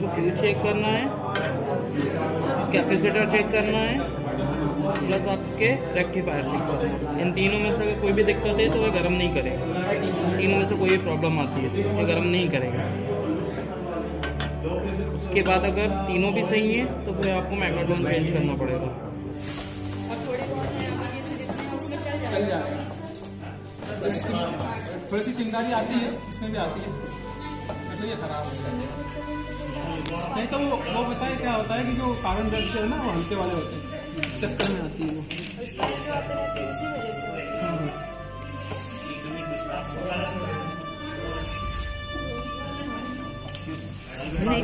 आपको fuse check करना है, कैपेसिटर चेक करना है, प्लस आपके रेक्टिफायर चेक करना है। इन तीनों में से अगर कोई भी दिक्कत है तो ये गर्म नहीं करेगा। तीनों में से कोई भी प्रॉब्लम आती है तो ये गर्म नहीं करेगा। उसके बाद अगर तीनों भी सही हैं तो फिर आपको मैग्नेट्रॉन चेंज करना पड़ेगा। चल जाएगा। थोड़ी सी चिंगारी आती है, इसमें भी आती है, मतलब ये खराब हो जाता है। नहीं तो वो बताए क्या होता है कि जो कार्बन ब्रेक जो है ना वो हल्के वाले होते हैं, चक्कर में आती है वो। नहीं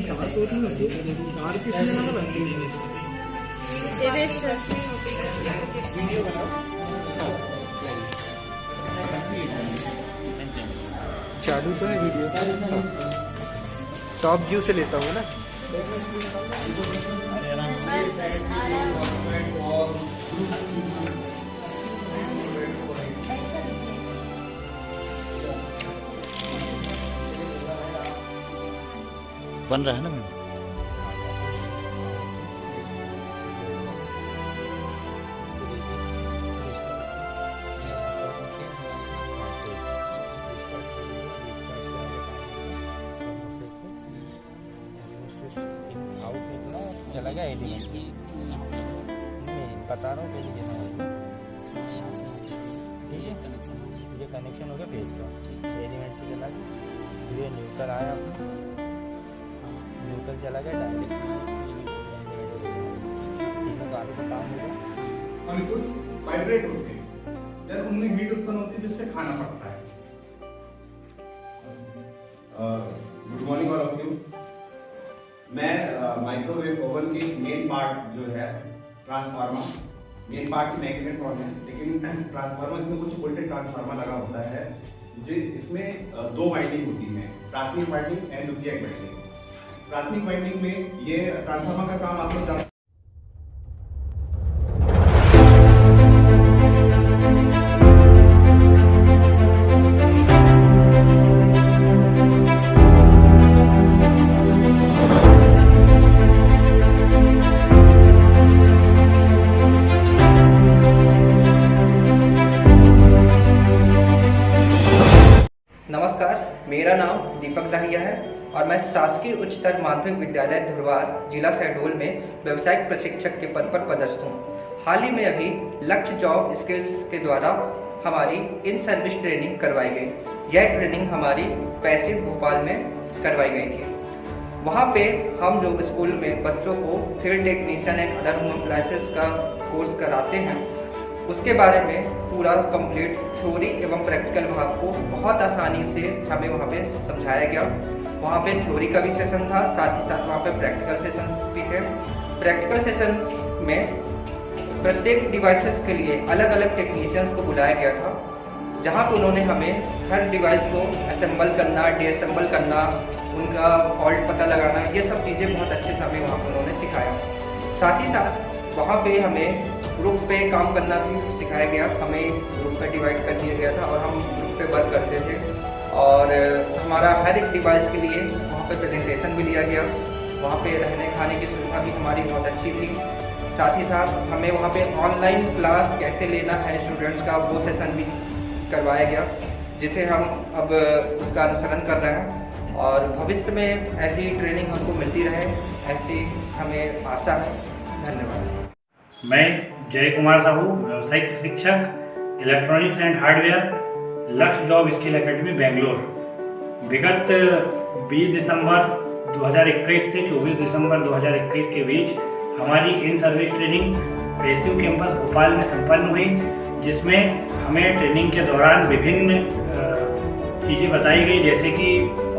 कार तो नहीं होती है, कार किसमें ना बनती है। वीडियो बनाओ चालू तो है वीडियो, टॉप व्यू से लेता हूँ ना। बन रहा है ना मैम। चला गया एलिमेंट नहीं बता रहा हूँ पहले जैसा ये कनेक्शन हो गया फेस का एलिमेंट की चला गया, ये न्यूट्रल आया, न्यूट्रल चला गया डायरेक्ट तीनों का आगे काम होगा। मॉलिक्यूल वाइब्रेट होते हैं, जब उनमें हीट उत्पन्न होती है जिससे खाना पड़ता है। Good morning all of you. मैं माइक्रोवेव ओवन की मेन पार्ट जो है ट्रांसफार्मर, मेन पार्ट की मैग्नेट्रॉन है, लेकिन ट्रांसफार्मर में कुछ वोल्टेज ट्रांसफार्मर लगा होता है इसमें दो वाइंडिंग होती है, प्राथमिक वाइंडिंग एंड द्वितीयक वाइंडिंग। प्राथमिक वाइंडिंग में ये ट्रांसफार्मर का काम आप लोग जानते हैं। नमस्कार, मेरा नाम दीपक दाहिया है और मैं शासकीय उच्चतर माध्यमिक विद्यालय धुरवार जिला शहडोल में व्यावसायिक प्रशिक्षक के पद पर पदस्थ हूँ। हाल ही में अभी लक्ष्य जॉब स्किल्स के द्वारा हमारी इन सर्विस ट्रेनिंग करवाई गई। यह ट्रेनिंग हमारी पैसिव भोपाल में करवाई गई थी। वहाँ पे हम जो स्कूल में बच्चों को field technician and other home appliances का कोर्स कराते हैं, उसके बारे में पूरा कंप्लीट थ्योरी एवं प्रैक्टिकल भाग को बहुत आसानी से हमें वहाँ पे समझाया गया। वहाँ पे थ्योरी का भी सेशन था, साथ ही साथ वहाँ पे प्रैक्टिकल सेशन भी थे। प्रैक्टिकल सेशन में प्रत्येक डिवाइसेस के लिए अलग अलग टेक्नीशियंस को बुलाया गया था, जहाँ पे उन्होंने हमें हर डिवाइस को असेंबल करना, डीअसेंबल करना, उनका फॉल्ट पता लगाना, ये सब चीज़ें बहुत अच्छे से हमें वहाँ पर उन्होंने सिखाया। साथ ही साथ वहाँ पे हमें ग्रुप पे काम करना भी सिखाया गया। हमें ग्रुप पे डिवाइड कर दिया गया था और हम ग्रुप पे वर्क करते थे और हमारा हर एक डिवाइस के लिए वहाँ पे प्रेजेंटेशन भी लिया गया। वहाँ पे रहने खाने की सुविधा भी हमारी बहुत अच्छी थी। साथ ही साथ हमें वहाँ पे ऑनलाइन क्लास कैसे लेना है स्टूडेंट्स का, वो सेशन भी करवाया गया, जिसे हम अब उसका अनुसरण कर रहे हैं और भविष्य में ऐसी ट्रेनिंग हमको मिलती रहे, ऐसी हमें आशा है। धन्यवाद। मैं जय कुमार साहू, व्यावसायिक प्रशिक्षक इलेक्ट्रॉनिक्स एंड हार्डवेयर, लक्ष्य जॉब स्किल एकेडमी बेंगलोर। विगत 20 दिसंबर 2021 से 24 दिसंबर 2021 के बीच हमारी इन service training passive campus Bhopal में संपन्न हुई, जिसमें हमें ट्रेनिंग के दौरान विभिन्न चीज़ें बताई गई, जैसे कि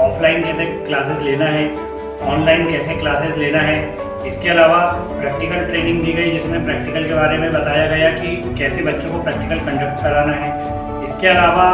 ऑफलाइन कैसे क्लासेस लेना है, ऑनलाइन कैसे क्लासेस लेना है। इसके अलावा प्रैक्टिकल ट्रेनिंग दी गई, जिसमें प्रैक्टिकल के बारे में बताया गया कि कैसे बच्चों को प्रैक्टिकल कंडक्ट कराना है। इसके अलावा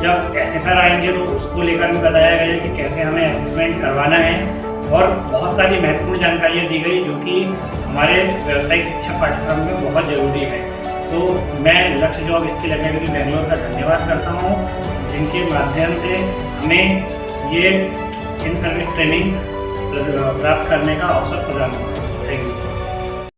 जब एसेसर आएंगे तो उसको लेकर भी बताया गया कि कैसे हमें असेसमेंट करवाना है और बहुत सारी महत्वपूर्ण जानकारियाँ दी गई जो कि हमारे व्यावसायिक शिक्षा पाठ्यक्रम में बहुत ज़रूरी है। तो मैं लक्ष्य जॉब स्किल एकेडमी बेंगलोर का धन्यवाद करता हूँ, जिनके माध्यम से हमें ये इन सर्विस ट्रेनिंग प्राप्त करने का अवसर प्रदान हुआ। Thank you.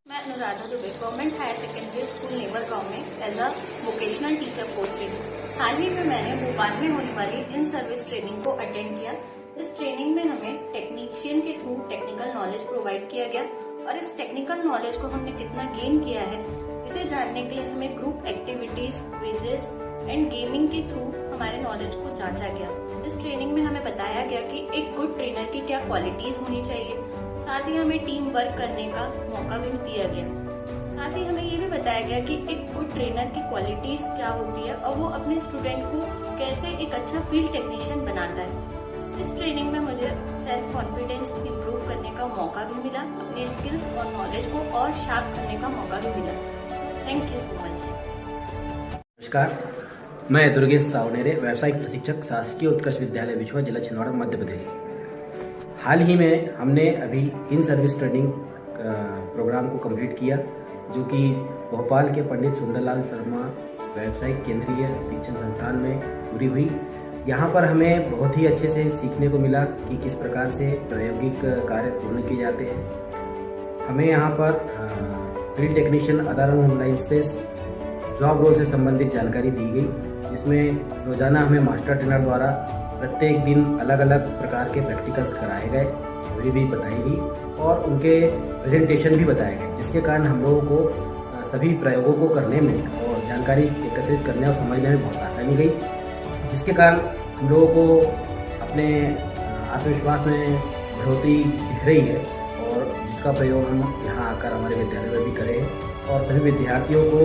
मैं Anuradha Dubey government higher secondary school Newar गांव में as a vocational teacher posted. हाल ही में मैंने भोपाल में होने वाली इन सर्विस ट्रेनिंग को अटेंड किया। इस ट्रेनिंग में हमें टेक्नीशियन के थ्रू टेक्निकल नॉलेज प्रोवाइड किया गया और इस टेक्निकल नॉलेज को हमने कितना गेन किया है इसे जानने के लिए हमें group activities, quizzes and gaming के थ्रू हमारे नॉलेज को जांचा गया। इस ट्रेनिंग में हमें बताया गया कि एक गुड ट्रेनर की क्या क्वालिटीज होनी चाहिए, साथ ही हमें टीम वर्क करने का मौका भी दिया गया। साथ ही हमें ये भी बताया गया कि एक गुड ट्रेनर की क्वालिटीज क्या होती है और वो अपने स्टूडेंट को कैसे एक अच्छा फील्ड टेक्नीशियन बनाता है। इस ट्रेनिंग में मुझे सेल्फ कॉन्फिडेंस इंप्रूव करने का मौका भी मिला, अपने स्किल्स और नॉलेज को और शार्प करने का मौका भी मिला। Thank you so much. नमस्कार, मैं दुर्गेश सावनेरे, व्यावसायिक प्रशिक्षक, शासकीय उत्कृष्ट विद्यालय बिछुआ, जिला छिंदवाड़ा, मध्य प्रदेश। हाल ही में हमने अभी इन सर्विस ट्रेनिंग प्रोग्राम को कंप्लीट किया, जो कि भोपाल के पंडित सुंदरलाल शर्मा व्यावसायिक केंद्रीय शिक्षण संस्थान में पूरी हुई। यहाँ पर हमें बहुत ही अच्छे से सीखने को मिला कि किस प्रकार से प्रायोगिक कार्य पूर्ण किए जाते हैं। हमें यहाँ पर field technician other licence job role से संबंधित जानकारी दी गई, जिसमें रोजाना हमें मास्टर ट्रेनर द्वारा प्रत्येक दिन अलग अलग प्रकार के प्रैक्टिकल्स कराए गए, थ्योरी भी बताई गई और उनके प्रेजेंटेशन भी बताए गए, जिसके कारण हम लोगों को सभी प्रयोगों को करने में और जानकारी एकत्रित करने और समझने में बहुत आसानी गई, जिसके कारण हम लोगों को अपने आत्मविश्वास में बढ़ोतरी दिख रही है और जिसका प्रयोग हम यहाँ आकर हमारे विद्यालय में भी करें और सभी विद्यार्थियों को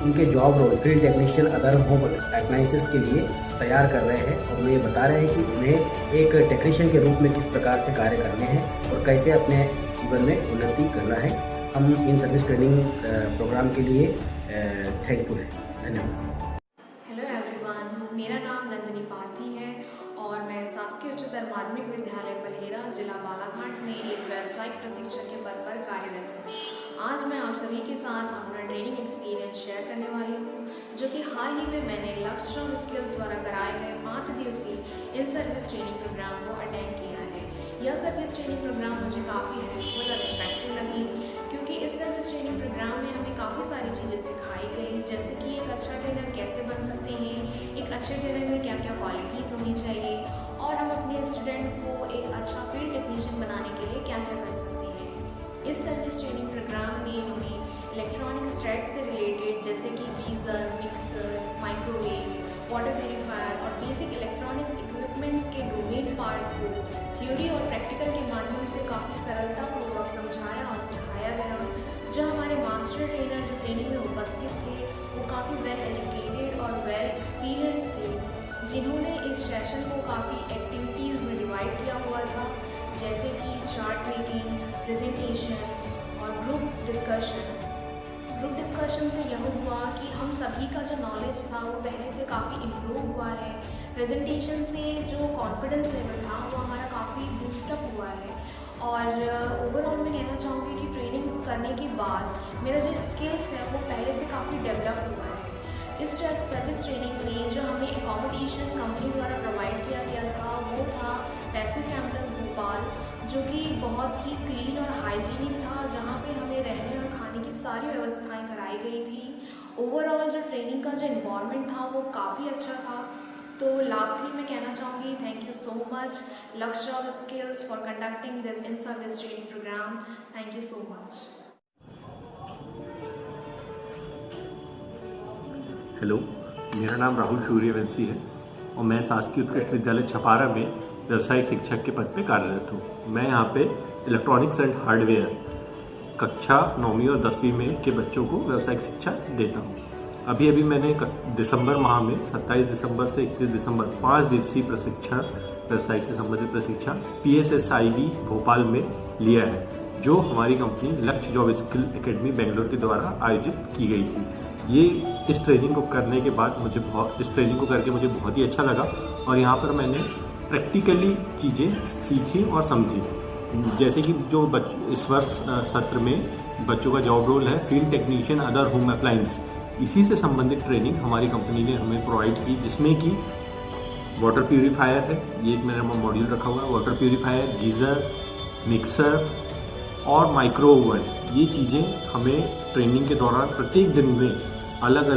उनके job role field technician other home appliances के लिए तैयार कर रहे हैं और वो ये बता रहे हैं कि उन्हें एक टेक्नीशियन के रूप में किस प्रकार से कार्य करने हैं और कैसे अपने जीवन में उन्नति करना है। हम इन सर्विस ट्रेनिंग प्रोग्राम के लिए थैंकफुल हैं। धन्यवाद। हेलो एवरीवन, मेरा नाम नंदिनी पार्थी है और मैं शासकीय उच्चतर माध्यमिक विद्यालय पल्हेरा, जिला बालाघाट में एक व्यावसायिक प्रशिक्षक के पद पर कार्यरत हूँ। आज मैं आप सभी के साथ अपना ट्रेनिंग एक्सपीरियंस शेयर करने वाली हूँ, जो कि हाल ही में मैंने लक्ष्य जॉब स्किल्स द्वारा कराए गए 5 दिवसीय इन सर्विस ट्रेनिंग प्रोग्राम को अटेंड किया है। यह सर्विस ट्रेनिंग प्रोग्राम मुझे काफ़ी हेल्पफुल और इफेक्टिव लगी, क्योंकि इस सर्विस ट्रेनिंग प्रोग्राम में हमें काफ़ी सारी चीज़ें सिखाई गई, जैसे कि एक अच्छा ट्रेनर कैसे बन सकते हैं, एक अच्छे ट्रेनर में क्या क्या क्वालिटीज़ होनी चाहिए और हम अपने स्टूडेंट को एक अच्छा फील्ड टेक्नीशियन बनाने के लिए क्या क्या कर सकते हैं। इस सर्विस ट्रेनिंग प्रोग्राम में हमें इलेक्ट्रॉनिक्स ट्रेड से रिलेटेड जैसे कि geyser, mixer, microwave, water purifier और बेसिक इलेक्ट्रॉनिक्स इक्विपमेंट्स के डोमेन पार्ट को थ्योरी और प्रैक्टिकल के माध्यम से काफ़ी सरलतापूर्वक समझाया और सिखाया गया। जो हमारे मास्टर ट्रेनर जो ट्रेनिंग में उपस्थित थे वो काफ़ी वेल एजुकेटेड और वेल एक्सपीरियंस थे, जिन्होंने इस सेशन को काफ़ी एक्टिविटीज़ में डिवाइड किया हुआ था, जैसे कि चार्ट मेकिंग, प्रेजेंटेशन और ग्रुप डिस्कशन। ग्रुप डिस्कशन से यह हुआ कि हम सभी का जो नॉलेज था वो पहले से काफ़ी इम्प्रूव हुआ है। प्रेजेंटेशन से जो कॉन्फिडेंस लेवल था वो हमारा काफ़ी बूस्टअप हुआ है और ओवरऑल मैं कहना चाहूँगी कि ट्रेनिंग करने के बाद मेरा जो स्किल्स है वो पहले से काफ़ी डेवलप हुआ है। इस सर्विस ट्रेनिंग में जो हमें एकोमोडेशन कंपनी द्वारा प्रोवाइड किया गया था वो था पैसिव कैंपस भोपाल, जो कि बहुत ही क्लीन और हाइजीनिक था, जहाँ पे हमें रहने और खाने की सारी व्यवस्थाएं कराई गई थी। ओवरऑल जो ट्रेनिंग का जो इन्वायरमेंट था वो काफ़ी अच्छा था। तो लास्टली मैं कहना चाहूँगी thank you so much Lakshya job skills for conducting this in service training programme. Thank you so much. Hello, मेरा नाम राहुल सूर्यवंशी है और मैं शासकीय उत्कृष्ट विद्यालय छपारा में व्यावसायिक शिक्षक के पद पे कार्यरत हूँ। मैं यहाँ पे इलेक्ट्रॉनिक्स एंड हार्डवेयर कक्षा 9वीं और 10वीं में के बच्चों को व्यावसायिक शिक्षा देता हूँ। अभी मैंने दिसंबर माह में 27 दिसंबर से 31 दिसंबर 5 दिवसीय प्रशिक्षण व्यावसायिक से संबंधित प्रशिक्षण PSSIV भोपाल में लिया है, जो हमारी कंपनी लक्ष्य जॉब स्किल एकेडमी बेंगलोर के द्वारा आयोजित की गई थी। इस ट्रेनिंग को करने के बाद इस ट्रेनिंग को करके मुझे बहुत ही अच्छा लगा और यहाँ पर मैंने प्रैक्टिकली चीज़ें सीखी और समझी, जैसे कि जो इस वर्ष सत्र में बच्चों का जॉब रोल है field technician other home appliance, इसी से संबंधित ट्रेनिंग हमारी कंपनी ने हमें प्रोवाइड की, जिसमें कि वाटर प्यूरीफायर है, ये एक मेरा मॉड्यूल रखा हुआ है। वाटर प्यूरीफायर, गीज़र, मिक्सर और माइक्रो ओवन, ये चीज़ें हमें ट्रेनिंग के दौरान प्रत्येक दिन में अलग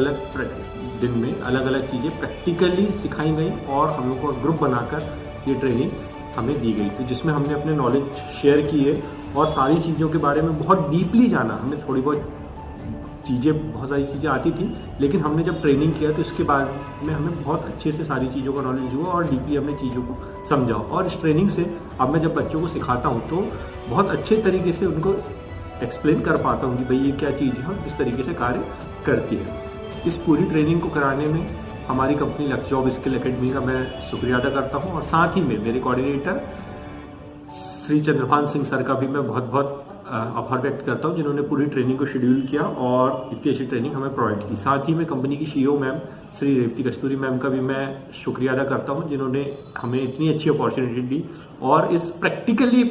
अलग चीज़ें प्रैक्टिकली सिखाई गई और हम लोग को ग्रुप बनाकर ये ट्रेनिंग हमें दी गई, तो जिसमें हमने अपने नॉलेज शेयर किए और सारी चीज़ों के बारे में बहुत डीपली जाना। हमें बहुत सारी चीज़ें आती थी, लेकिन हमने जब ट्रेनिंग किया तो इसके बाद में हमें बहुत अच्छे से सारी चीज़ों का नॉलेज हुआ और डीपली हमने चीज़ों को समझा। और इस ट्रेनिंग से अब मैं जब बच्चों को सिखाता हूँ तो बहुत अच्छे तरीके से उनको एक्सप्लेन कर पाता हूँ कि भाई ये क्या चीज़ है और किस तरीके से कार्य करती है। इस पूरी ट्रेनिंग को कराने में हमारी कंपनी लक्ष्य जॉब स्किल एकेडमी का मैं शुक्रिया अदा करता हूँ और साथ ही में मेरे कोऑर्डिनेटर श्री चंद्रभान सिंह सर का भी मैं बहुत बहुत आभार व्यक्त करता हूँ, जिन्होंने पूरी ट्रेनिंग को शेड्यूल किया और इतनी अच्छी ट्रेनिंग हमें प्रोवाइड की। साथ ही में कंपनी की CEO मैम श्री रेवती कस्तूरी मैम का भी मैं शुक्रिया अदा करता हूँ, जिन्होंने हमें इतनी अच्छी अपॉर्चुनिटी दी और इस प्रैक्टिकली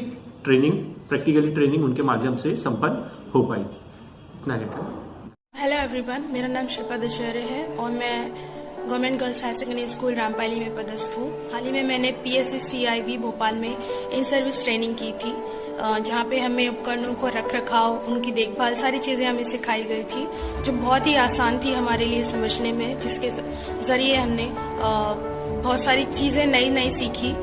ट्रेनिंग उनके माध्यम से संपन्न हो पाई थी। इतना कहकर हेलो एवरीवन, मेरा नाम शिल्पा दशहरे है और मैं government girls higher secondary school Rampali में पदस्थ हूँ। हाल ही में मैंने PSCIV भोपाल में इन सर्विस ट्रेनिंग की थी, जहाँ पे हमें उपकरणों को रख रखाव, उनकी देखभाल, सारी चीज़ें हमें सिखाई गई थी, जो बहुत ही आसान थी हमारे लिए समझने में, जिसके ज़रिए हमने बहुत सारी चीज़ें नई सीखी।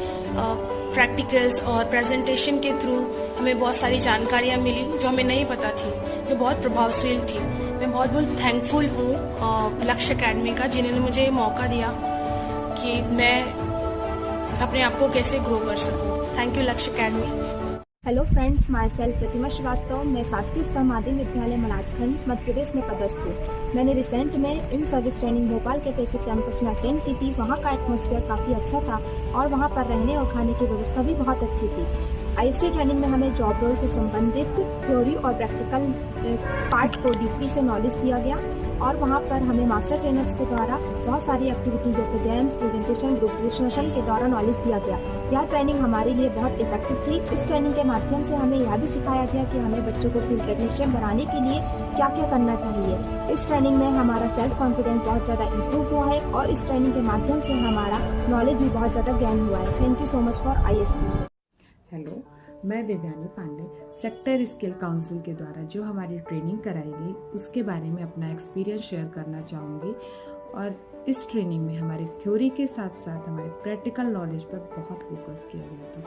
प्रैक्टिकल्स और प्रेजेंटेशन के थ्रू हमें बहुत सारी जानकारियाँ मिली जो हमें नहीं पता थी, जो बहुत प्रभावशील थी। मैं बहुत थैंकफुल हूँ लक्ष्य एकेडमी का, जिन्होंने मुझे ये मौका दिया कि मैं अपने आप को कैसे ग्रो कर सकूँ। Thank you Lakshya academy. Hello friends, myself Pratima Shrivastava. मैं शासकीय उच्चतर माध्यमिक विद्यालय मलाजखंड मध्य प्रदेश में पदस्थ हूँ। मैंने रिसेंट में इन सर्विस ट्रेनिंग भोपाल के बेसिक कैंपस में अटेंड की थी। वहाँ का एटमॉस्फेयर काफ़ी अच्छा था और वहाँ पर रहने और खाने की व्यवस्था भी बहुत अच्छी थी। IST ट्रेनिंग में हमें जॉब रोल से संबंधित थ्योरी और प्रैक्टिकल पार्ट को डीपली से नॉलेज दिया गया और वहाँ पर हमें मास्टर ट्रेनर्स के द्वारा बहुत सारी एक्टिविटी जैसे गेम्स, प्रेजेंटेशन, ग्रुप डिस्कशन के द्वारा नॉलेज दिया गया। यह ट्रेनिंग हमारे लिए बहुत इफेक्टिव थी। इस ट्रेनिंग के माध्यम से हमें यह भी सिखाया गया कि हमें बच्चों को फील्ड टेक्नीशियन बनाने के लिए क्या क्या करना चाहिए। इस ट्रेनिंग में हमारा सेल्फ कॉन्फिडेंस बहुत ज़्यादा इम्प्रूव हुआ है और इस ट्रेनिंग के माध्यम से हमारा नॉलेज भी बहुत ज़्यादा गेन हुआ है। Thank you so much for IST। Hello, मैं Devyani Pandey sector skill council के द्वारा जो हमारी ट्रेनिंग कराई गई उसके बारे में अपना एक्सपीरियंस शेयर करना चाहूँगी। और इस ट्रेनिंग में हमारे थ्योरी के साथ साथ हमारे प्रैक्टिकल नॉलेज पर बहुत फोकस किया गया था।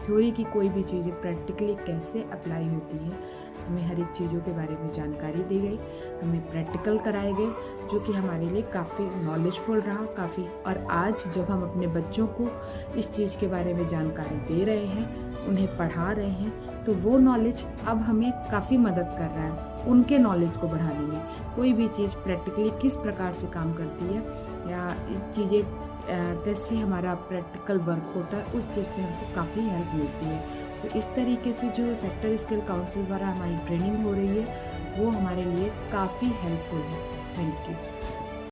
थ्योरी की कोई भी चीज़ें प्रैक्टिकली कैसे अप्लाई होती हैं, हमें हर एक चीज़ों के बारे में जानकारी दी गई। हमें प्रैक्टिकल कराए गए जो कि हमारे लिए काफ़ी नॉलेजफुल रहा काफ़ी। और आज जब हम अपने बच्चों को इस चीज़ के बारे में जानकारी दे रहे हैं, उन्हें पढ़ा रहे हैं, तो वो नॉलेज अब हमें काफ़ी मदद कर रहा है उनके नॉलेज को बढ़ाने में। कोई भी चीज़ प्रैक्टिकली किस प्रकार से काम करती है या चीज़ें कैसे हमारा प्रैक्टिकल वर्क होता है, उस चीज़ में हमको काफ़ी हेल्प मिलती है। तो इस तरीके से जो सेक्टर स्किल काउंसिल द्वारा हमारी ट्रेनिंग हो रही है वो हमारे लिए काफ़ी हेल्पफुल है। Thank you.